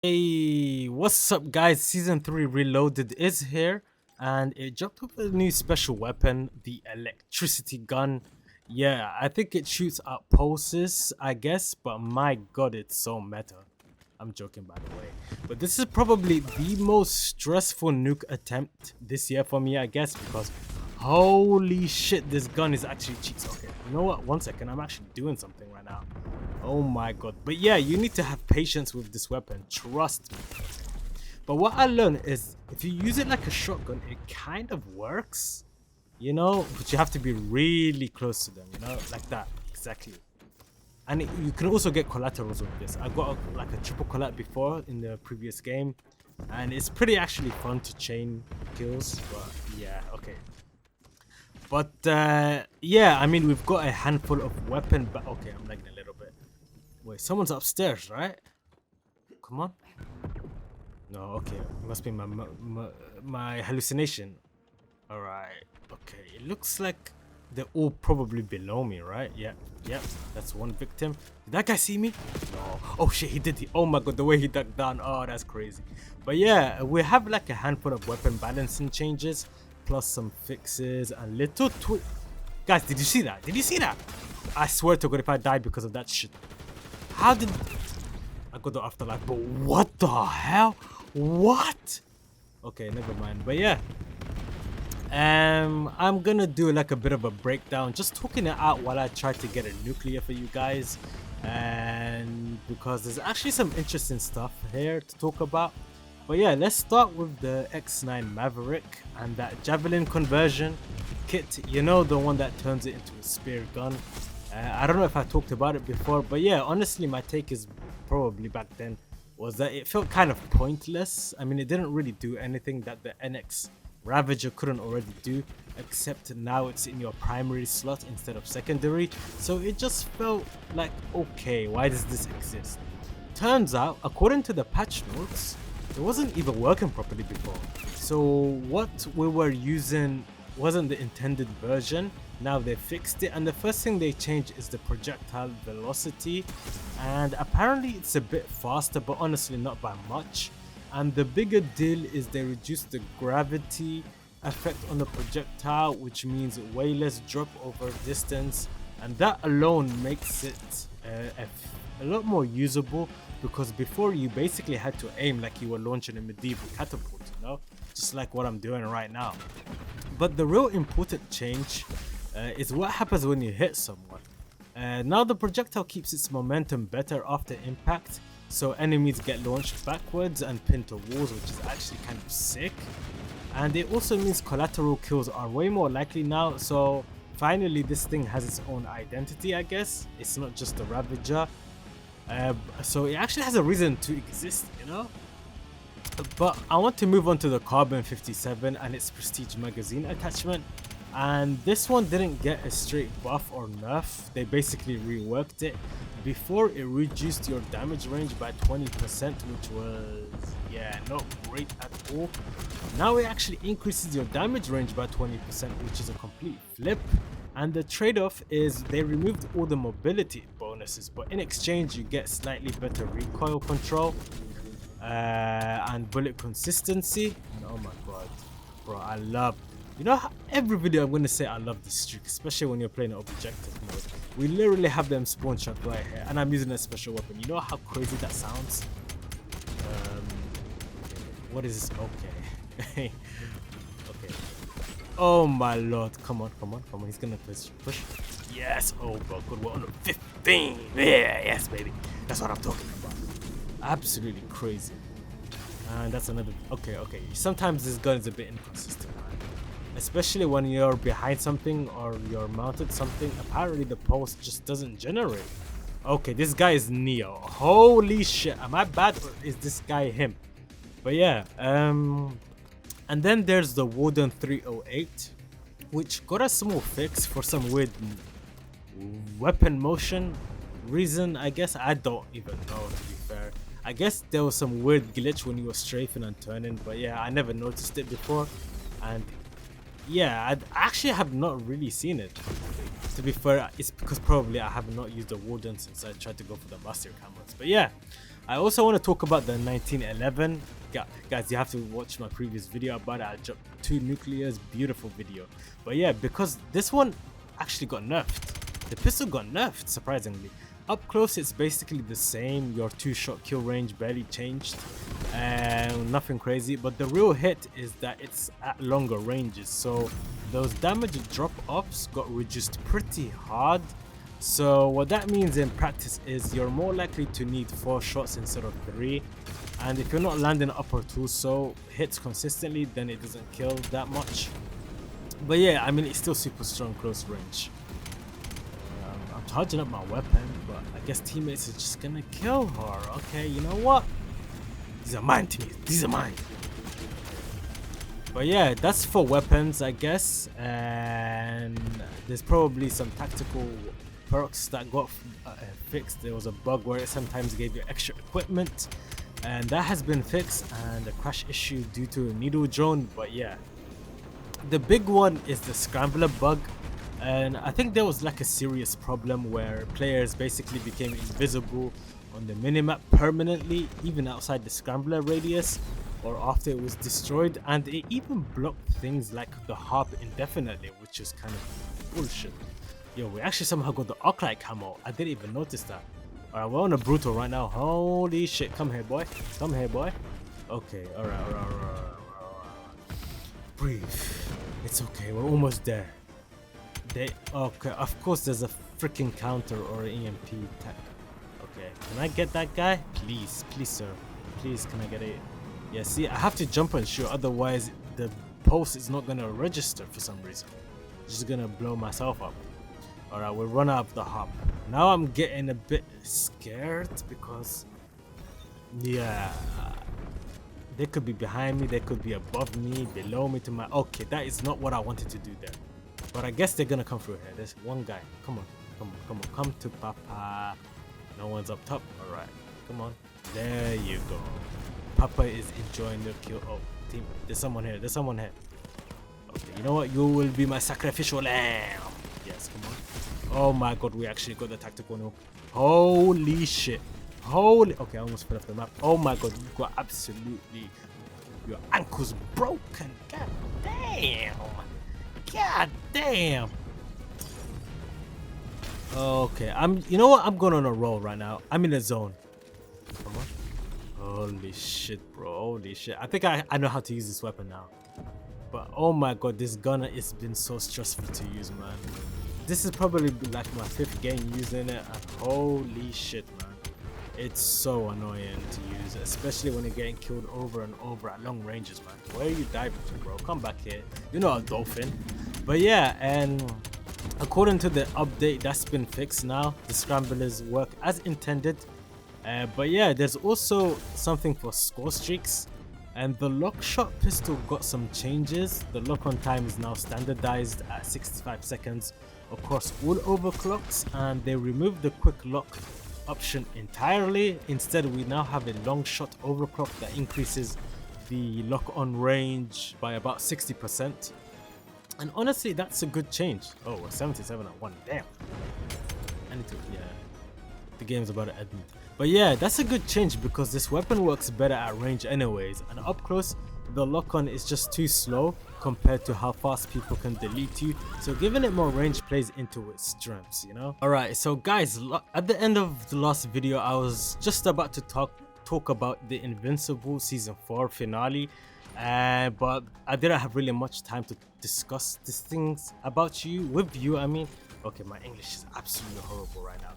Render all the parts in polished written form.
Hey, what's up, guys? Season 3 Reloaded is here, and it dropped with a new special weapon, the electricity gun. Yeah, I think it shoots out pulses, I guess, but my god, it's so meta. I'm joking, by the way. But this is probably the most stressful nuke attempt this year for me, I guess, because holy shit, this gun is actually cheats. Okay, you know what? 1 second, I'm actually doing something right now. Oh my god. But yeah, you need to have patience with this weapon. Trust me. But what I learned is if you use it like a shotgun, it kind of works. But you have to be really close to them, like that. Exactly. And you can also get collaterals with this. I got like a triple collat before in the previous game. And it's pretty actually fun to chain kills. But yeah, okay. But yeah, I mean, we've got a handful of weapon. But okay, I'm lagging a little bit. Wait, someone's upstairs, right? Come on. No, okay. It must be my hallucination. Alright. Okay. It looks like they're all probably below me, right? Yep. That's one victim. Did that guy see me? No. Oh shit, he did. Oh my god, the way he ducked down. Oh, that's crazy. But yeah, we have like a handful of weapon balancing changes, plus some fixes and little Guys, did you see that? Did you see that? I swear to god, if I die because of that shit. How did I got the afterlife? But what the hell? What? Okay, never mind. But yeah, I'm gonna do like a bit of a breakdown, just talking it out while I try to get a nuclear for you guys, and because there's actually some interesting stuff here to talk about. But yeah, let's start with the X9 Maverick and that javelin conversion kit. You know, the one that turns it into a spear gun. I don't know if I talked about it before, but yeah, honestly, my take is probably back then was that it felt kind of pointless. I mean, it didn't really do anything that the NX Ravager couldn't already do, except now it's in your primary slot instead of secondary. So it just felt like, okay, why does this exist? Turns out, according to the patch notes, it wasn't even working properly before. So what we were using wasn't the intended version. Now they fixed it, and the first thing they changed is the projectile velocity, and apparently it's a bit faster, but honestly not by much. And the bigger deal is they reduced the gravity effect on the projectile, which means way less drop over distance, and that alone makes it a lot more usable, because before you basically had to aim like you were launching a medieval catapult, just like what I'm doing right now. But the real important change is what happens when you hit someone. Now the projectile keeps its momentum better after impact, so enemies get launched backwards and pinned to walls, which is actually kind of sick. And it also means collateral kills are way more likely now, so finally this thing has its own identity, I guess. It's not just a Ravager. So it actually has a reason to exist. But I want to move on to the Carbon 57 and its Prestige magazine attachment. And this one didn't get a straight buff or nerf, they basically reworked it. Before, it reduced your damage range by 20%, which was, yeah, not great at all. Now it actually increases your damage range by 20%, which is a complete flip. And the trade-off is they removed all the mobility bonuses, but in exchange you get slightly better recoil control and bullet consistency. And oh my god, bro, I love, every video I'm gonna say I love this streak, especially when you're playing objective mode. We literally have them spawn shot right here, and I'm using a special weapon. You know how crazy that sounds? What is this? Okay. Okay. Oh my lord, come on, he's gonna push. Yes, oh bro, good, we're on 15. Yeah, yes baby, that's what I'm talking about. Absolutely crazy. And that's another, okay, sometimes this gun is a bit inconsistent, especially when you're behind something or you're mounted something. Apparently the pulse just doesn't generate. Okay, this guy is Neo. Holy shit, am I bad or is this guy him? But yeah, and then there's the Warden 308, which got a small fix for some weird weapon motion reason, I guess. I don't even know, to be fair. I guess there was some weird glitch when you were strafing and turning, but yeah, I never noticed it before. And yeah, I actually have not really seen it. To be fair, it's because probably I have not used the Warden since I tried to go for the Master cameras. But yeah, I also want to talk about the 1911. Guys, you have to watch my previous video about it. I dropped 2 nuclears, beautiful video. But yeah, because this one actually got nerfed. The pistol got nerfed, surprisingly. Up close, it's basically the same. Your 2-shot kill range barely changed, and nothing crazy. But the real hit is that it's at longer ranges, so those damage drop-offs got reduced pretty hard. So what that means in practice is you're more likely to need 4 shots instead of 3. And if you're not landing upper torso hits consistently, then it doesn't kill that much. But yeah, I mean, it's still super strong close range. I'm charging up my weapon, but I guess teammates are just gonna kill her. Okay, you know what? These are mine, teammates. These are mine. But yeah, that's for weapons, I guess. And there's probably some tactical perks that got fixed. There was a bug where it sometimes gave you extra equipment, and that has been fixed, and a crash issue due to a needle drone. But yeah, the big one is the scrambler bug, and I think there was like a serious problem where players basically became invisible on the minimap permanently, even outside the scrambler radius or after it was destroyed, and it even blocked things like the hub indefinitely, which is kind of bullshit. Yo, we actually somehow got the arc-light camo. I didn't even notice that. Alright, we're on a brutal right now. Holy shit. Come here, boy. Come here, boy. Okay, alright. Breathe. It's okay, we're almost there. Okay, of course there's a freaking counter or an EMP tech. Okay, can I get that guy? Please, sir. Please, can I get it? Yeah, see, I have to jump and shoot, otherwise the pulse is not gonna register for some reason. It's just gonna blow myself up. Alright, we'll run out of the hub. Now I'm getting a bit scared because, yeah, they could be behind me, they could be above me, below me to my... Okay, that is not what I wanted to do there. But I guess they're gonna come through here. There's one guy. Come on. Come to Papa. No one's up top. Alright, come on. There you go. Papa is enjoying the kill. Oh, team, there's someone here. Okay, you know what? You will be my sacrificial lamb. Yes, come on. Oh my god, we actually got the tactical nuke. Holy shit. Okay, I almost fell off the map. Oh my god, you got absolutely... Your ankle's broken. God damn. God damn. Okay, you know what? I'm going on a roll right now. I'm in a zone. Come on. Holy shit, bro. Holy shit. I think I know how to use this weapon now. But oh my god, this gunner has been so stressful to use, man. This is probably like my 5th game using it, and holy shit, man. It's so annoying to use, especially when you're getting killed over and over at long ranges, man. Where are you diving to, bro? Come back here. You're not a dolphin. But yeah, and according to the update that's been fixed now, the scramblers work as intended. But yeah, there's also something for score streaks, and the lock shot pistol got some changes. The lock on time is now standardized at 65 seconds across all overclocks, and they removed the quick lock option entirely. Instead, we now have a long shot overclock that increases the lock on range by about 60%. And honestly, that's a good change. Oh, we're 77 at 1. Damn. I need to, yeah. The game's about to end me. But yeah, that's a good change because this weapon works better at range anyways. And up close, the lock-on is just too slow compared to how fast people can delete you. So giving it more range plays into its strengths, you know? Alright, so guys, at the end of the last video, I was just about to talk about the Invincible Season 4 finale. But I didn't have really much time to discuss these things with you, I mean. Okay, my English is absolutely horrible right now.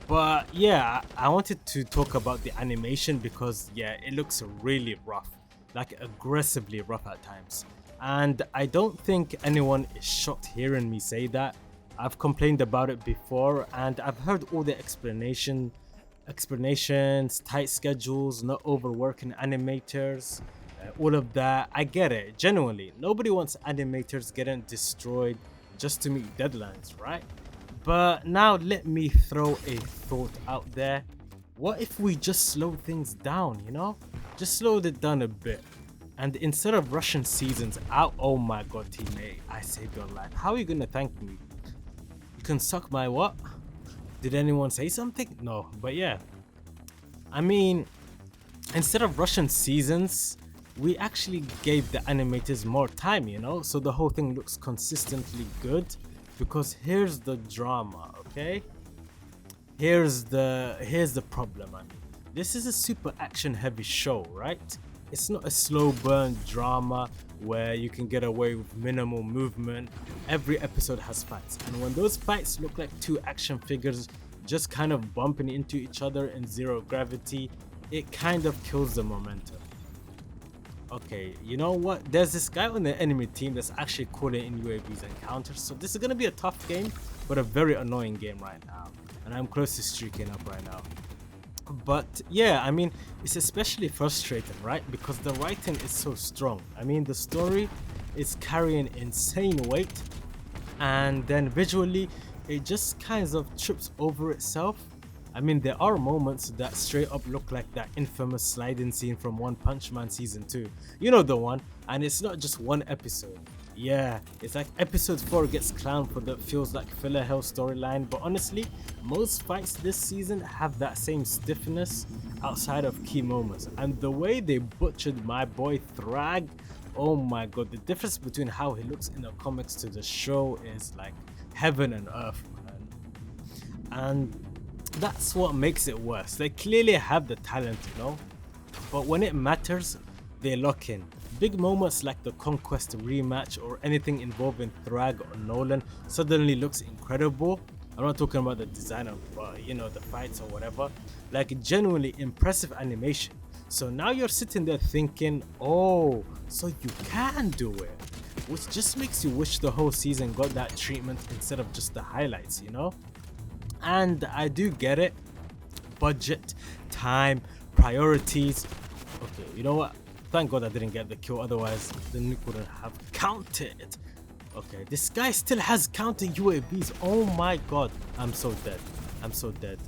But yeah, I wanted to talk about the animation because yeah, it looks really rough, like aggressively rough at times. And I don't think anyone is shocked hearing me say that. I've complained about it before, and I've heard all the explanations, tight schedules, not overworking animators, all of that. I get it, genuinely. Nobody wants animators getting destroyed just to meet deadlines, right? But now let me throw a thought out there. What if we just slow things down, you know? Just slowed it down a bit. And instead of rushing seasons out, oh my god, teammate, I saved your life. How are you gonna thank me? You can suck my what? Did anyone say something? No, but yeah. I mean, instead of rushing seasons, we actually gave the animators more time, you know, so the whole thing looks consistently good. Because here's the drama, okay? Here's the problem. I mean, this is a super action heavy show, right? It's not a slow burn drama where you can get away with minimal movement. Every episode has fights, and when those fights look like two action figures just kind of bumping into each other in zero gravity, it kind of kills the momentum. Okay, you know what? There's this guy on the enemy team that's actually calling in UAVs and counters, so this is gonna be a tough game, but a very annoying game right now. And I'm close to streaking up right now. But yeah, I mean, it's especially frustrating, right? Because the writing is so strong. I mean, the story is carrying insane weight, and then visually, it just kind of trips over itself. I mean, there are moments that straight up look like that infamous sliding scene from One Punch Man season 2. You know the one, and it's not just one episode. Yeah, it's like episode 4 gets clowned for the feels like filler hell storyline, but honestly, most fights this season have that same stiffness outside of key moments. And the way they butchered my boy Thrag, oh my god, the difference between how he looks in the comics to the show is like heaven and earth, man. And that's what makes it worse. They clearly have the talent, you know, but when it matters, they lock in. Big moments like the Conquest rematch or anything involving Thrag or Nolan suddenly looks incredible. I'm not talking about the design of, you know, the fights or whatever. Like genuinely impressive animation. So now you're sitting there thinking, oh, so you can do it. Which just makes you wish the whole season got that treatment instead of just the highlights, you know? And I do get it. Budget, time, priorities. Okay, you know what? Thank God I didn't get the kill, otherwise the nuke wouldn't have counted. Okay, this guy still has counting UAVs. Oh my god. I'm so dead. I'm so dead.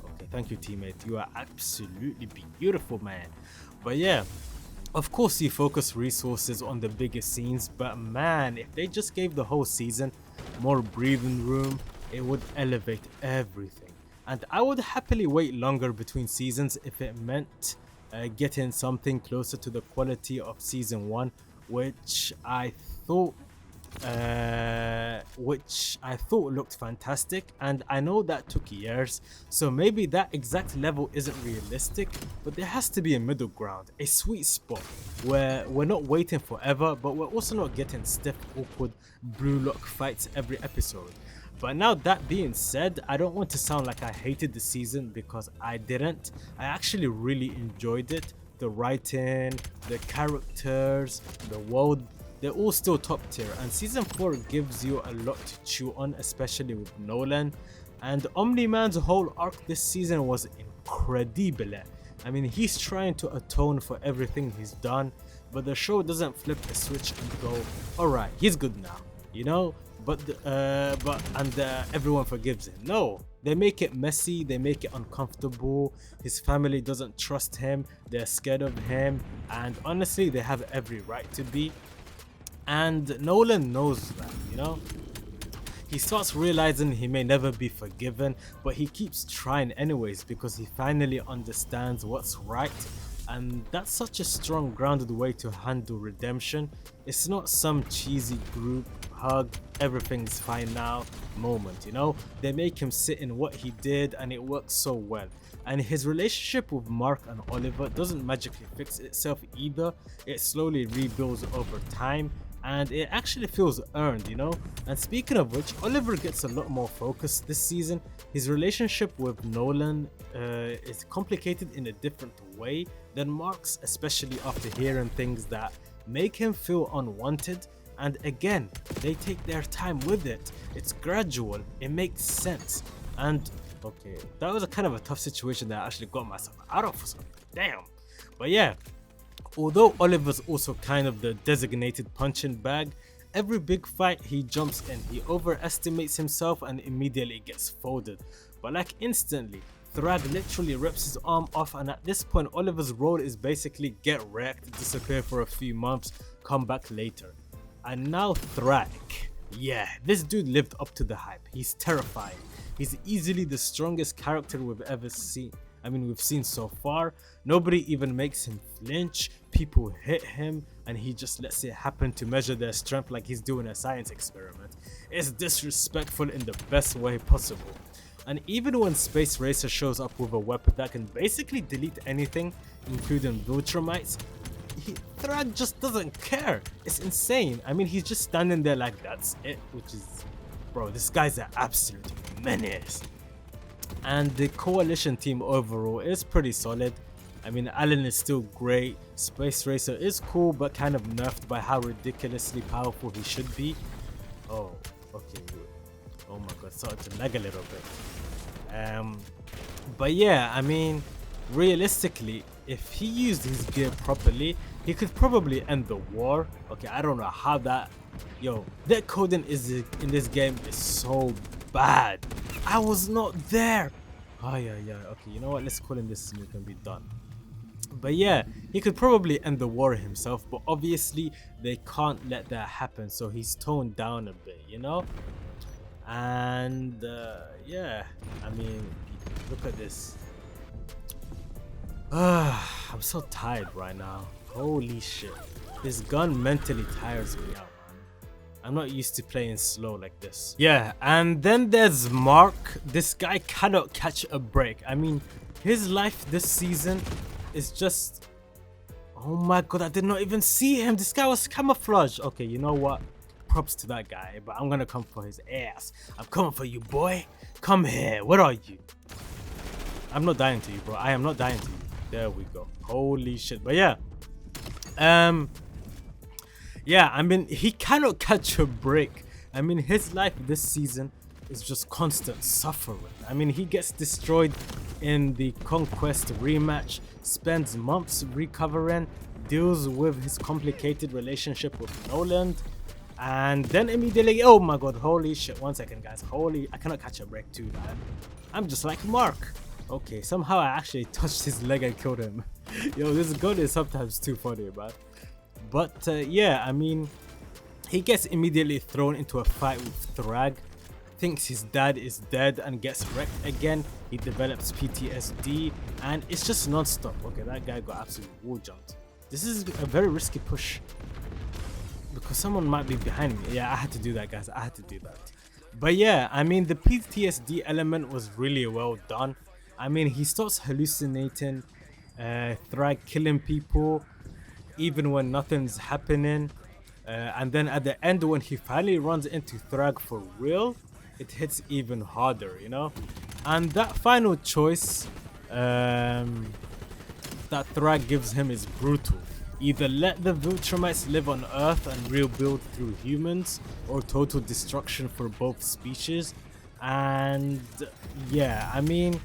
Okay, thank you, teammate. You are absolutely beautiful, man. But yeah, of course you focus resources on the biggest scenes, but man, if they just gave the whole season more breathing room, it would elevate everything. And I would happily wait longer between seasons if it meant getting something closer to the quality of season 1, which I thought looked fantastic. And I know that took years, so maybe that exact level isn't realistic, but there has to be a middle ground, a sweet spot where we're not waiting forever, but we're also not getting stiff, awkward blue lock fights every episode. But now that being said, I don't want to sound like I hated the season, because I didn't. I actually really enjoyed it. The writing, the characters, the world, they're all still top tier, and season 4 gives you a lot to chew on, especially with Nolan. And Omni-Man's whole arc this season was incredible. I mean, he's trying to atone for everything he's done, but the show doesn't flip a switch and go, alright, he's good now, you know? But everyone forgives him. No, they make it messy, they make it uncomfortable. His family doesn't trust him, they're scared of him, and honestly, they have every right to be. And Nolan knows that, you know? He starts realizing he may never be forgiven, but he keeps trying anyways because he finally understands what's right. And that's such a strong, grounded way to handle redemption. It's not some cheesy group hug, everything's fine now moment, you know? They make him sit in what he did, and it works so well. And his relationship with Mark and Oliver doesn't magically fix itself either. It slowly rebuilds over time, and it actually feels earned, you know? And speaking of which, Oliver gets a lot more focus this season. His relationship with Nolan is complicated in a different way than Mark's, especially after hearing things that make him feel unwanted. And again, they take their time with it. It's gradual, it makes sense. And okay, that was a kind of a tough situation that I actually got myself out of for something. Damn. But yeah, although Oliver's also kind of the designated punching bag, every big fight he jumps in, he overestimates himself and immediately gets folded. But like instantly, Thrag literally rips his arm off, and at this point Oliver's role is basically get wrecked, disappear for a few months, come back later. And now Thrag, yeah, this dude lived up to the hype. He's terrifying. He's easily the strongest character we've ever seen. I mean, we've seen so far. Nobody even makes him flinch. People hit him and he just lets it happen to measure their strength like he's doing a science experiment. It's disrespectful in the best way possible. And even when Space Racer shows up with a weapon that can basically delete anything, including Viltrumites, Thrag just doesn't care. It's insane. I mean, he's just standing there like that's it, which is, bro, this guy's an absolute menace. And the coalition team overall is pretty solid. I mean, Alan is still great. Space Racer is cool, but kind of nerfed by how ridiculously powerful he should be. Oh, okay. Oh my god, started to lag a little bit. But yeah, I mean, realistically, if he used his gear properly, he could probably end the war. Okay, I don't know how that... Yo, that coding in this game is so bad. I was not there. Oh yeah. Okay, you know what? Let's call him this and we can be done. But yeah, he could probably end the war himself, but obviously they can't let that happen, so he's toned down a bit, you know? And yeah, I mean, look at this. I'm so tired right now. Holy shit. This gun mentally tires me out, man. I'm not used to playing slow like this. Yeah, and then there's Mark. This guy cannot catch a break. I mean, his life this season is just... Oh my god, I did not even see him. This guy was camouflage. Okay, you know what? Props to that guy, but I'm gonna come for his ass. I'm coming for you, boy. Come here. Where are you? I'm not dying to you, bro. I am not dying to you. There we go. Holy shit. But yeah. Yeah, I mean, he cannot catch a break. I mean, his life this season is just constant suffering. I mean, he gets destroyed in the Conquest rematch, spends months recovering, deals with his complicated relationship with Noland, and then immediately, oh my god, holy shit, 1 second guys, I cannot catch a break too, man. I'm just like Mark. Okay, somehow I actually touched his leg and killed him. Yo, this gun is sometimes too funny, man. But yeah, I mean, he gets immediately thrown into a fight with Thrag, thinks his dad is dead and gets wrecked again. He develops PTSD and it's just non-stop. Okay, that guy got absolutely wall jumped. This is a very risky push because someone might be behind me. Yeah, I had to do that, guys. I had to do that. But yeah, I mean, the PTSD element was really well done. I mean, he starts hallucinating, Thrag killing people even when nothing's happening, and then at the end when he finally runs into Thrag for real, it hits even harder, you know? And that final choice that Thrag gives him is brutal. Either let the Viltrumites live on Earth and rebuild through humans, or total destruction for both species. And yeah, I mean,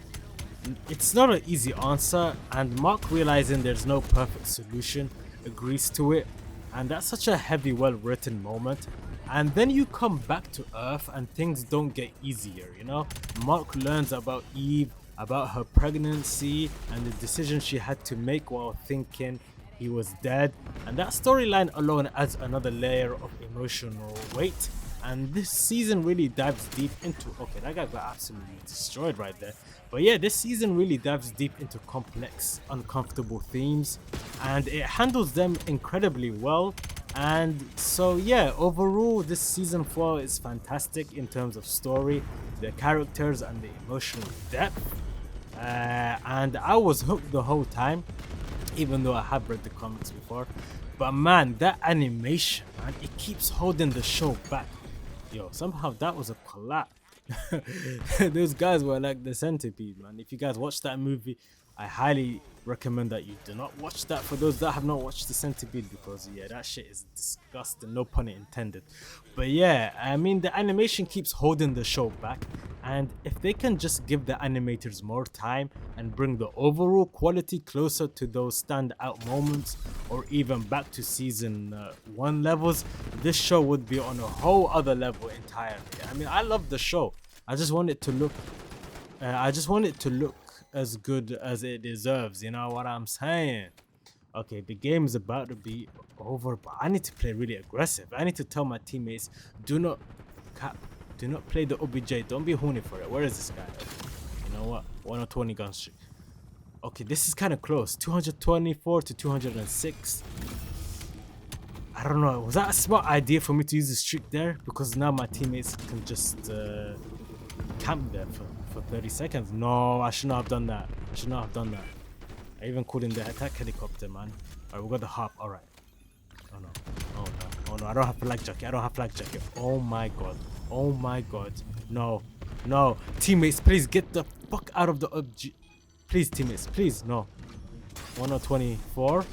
it's not an easy answer, and Mark, realizing there's no perfect solution, agrees to it. And that's such a heavy, well-written moment. And then you come back to Earth and things don't get easier, you know? Mark learns about Eve, about her pregnancy and the decision she had to make while thinking he was dead. And that storyline alone adds another layer of emotional weight. And this season really dives deep into... Okay, that guy got absolutely destroyed right there. But yeah, this season really dives deep into complex, uncomfortable themes. And it handles them incredibly well. And so yeah, overall this season 4 is fantastic in terms of story, the characters and the emotional depth. And I was hooked the whole time, even though I have read the comics before. But man, that animation, man, it keeps holding the show back. Yo, somehow that was a collab. Those guys were like the centipede, man. If you guys watched that movie, I highly recommend that you do not watch that for those that have not watched the centipede, because yeah, that shit is disgusting, no pun intended. But yeah, I mean, the animation keeps holding the show back, and if they can just give the animators more time and bring the overall quality closer to those standout moments, or even back to season 1 levels, this show would be on a whole other level entirely. I mean, I love the show. I just want it to look as good as it deserves, you know what I'm saying? Okay, the game is about to be over, but I need to play really aggressive. I need to tell my teammates, do not play the OBJ, don't be horny for it. Where is this guy? You know what? 120 gun streak. Okay, this is kind of close. 224 to 206. I don't know. Was that a smart idea for me to use the streak there? Because now my teammates can just camp there for 30 seconds. No, I should not have done that. I should not have done that. I even called in the attack helicopter, man. Alright, we got the hop. Alright. Oh no. Oh no. Oh no. I don't have flag jacket. I don't have flag jacket. Oh my god. Oh my god. No. No. Teammates, please get the fuck out of the object. Please, teammates. Please. No. 1024.